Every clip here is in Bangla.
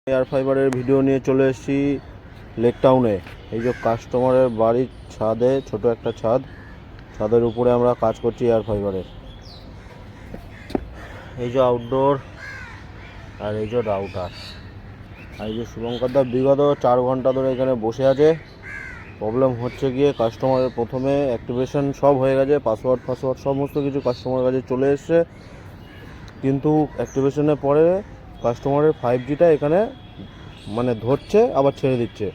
এয়ার ফাইবারের ভিডিও নিয়ে চলে এসেছি লেক টাউনে। এই যে কাস্টমারের বাড়ির ছাদে ছোট একটা ছাদের উপরে আমরা কাজ করছি এয়ার ফাইবারের। এই যে আউটডোর আর এই যে রাউটার। আর এই যে শুভঙ্করদা বিগত 4 ঘন্টা ধরে এখানে বসে আছে। প্রবলেম হচ্ছে গিয়ে কাস্টমারের প্রথমে অ্যাক্টিভেশন সব হয়ে গেছে, পাসওয়ার্ড সমস্ত কিছু কাস্টমারের কাছে চলে এসছে, কিন্তু অ্যাক্টিভেশনের পরে কাস্টমারের 5Gটা এখানে মানে ধরছে আবার ছেড়ে দিচ্ছে,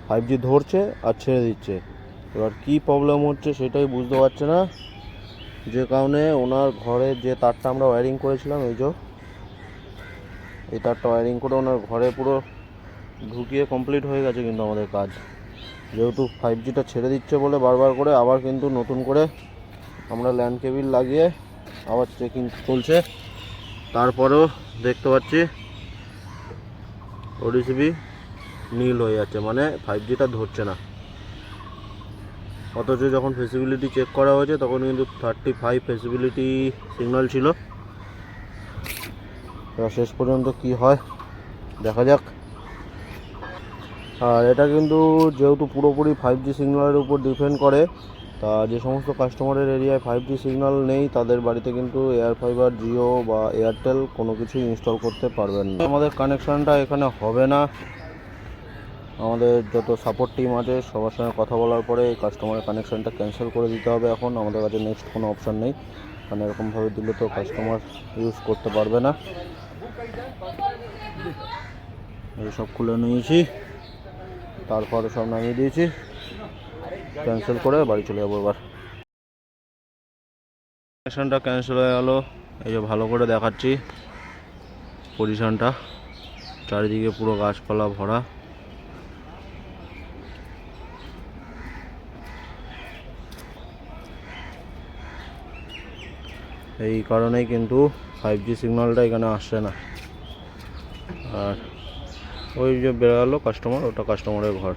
5G ধরছে আর ছেড়ে দিচ্ছে। এবার কি প্রবলেম হচ্ছে সেটাই বুঝতে পারছে না, যে কারণে ওনার ঘরে যে তারটা আমরা ওয়্যারিং করেছিলাম, এই তারটা ওয়্যারিং করে ওনার ঘরে পুরো ঢুকিয়ে কমপ্লিট হয়ে গেছে। কিন্তু আমাদের কাজ যেহেতু 5Gটা ছেড়ে দিচ্ছে বলে বারবার করে আবার কিন্তু নতুন করে আমরা ল্যান্ড কেবিল লাগিয়ে আবার চেকিং চলছে। তারপরেও দেখতে পাচ্ছি ওডিসিবি নীল হয়ে যাচ্ছে, মানে 5Gটা ধরছে না। অথচ যখন ফেসিবিলিটি চেক করা হয়েছে তখন কিন্তু 35 ফেসিবিলিটি সিগন্যাল ছিল। এবার শেষ পর্যন্ত কি হয় দেখা যাক। আর এটা কিন্তু যেহেতু পুরোপুরি 5G সিগন্যালের উপর ডিপেন্ড করে, তা যে সমস্ত কাস্টমারের এরিয়ায় 5G সিগন্যাল নেই তাদের বাড়িতে কিন্তু এয়ার ফাইবার, জিও বা এয়ারটেল কোনো কিছু ইনস্টল করতে পারবেন না। আমাদের কানেকশানটা এখানে হবে না। আমাদের যত সাপোর্ট টিম আছে সবার সঙ্গে কথা বলার পরে এই কাস্টমারের কানেকশানটা ক্যান্সেল করে দিতে হবে। এখন আমাদের কাছে নেক্সট কোনো অপশান নেই, কারণ এরকমভাবে দিলে তো কাস্টমার ইউজ করতে পারবে না। এইসব খুলে নিয়েছি, তারপরে সব নামিয়ে দিয়েছি, ক্যান্সেল করে বাড়ি চলে যাবো। এবার কানেকশানটা ক্যান্সেল হয়ে গেল। এই যে ভালো করে দেখাচ্ছি পজিশনটা, চারিদিকে পুরো গাছপালা ভরা। এই কারণেই কিন্তু 5G সিগন্যালটা এখানে আসছে না। আর ওই যে বেড়ে গেল কাস্টমার, ওটা কাস্টমারের ঘর।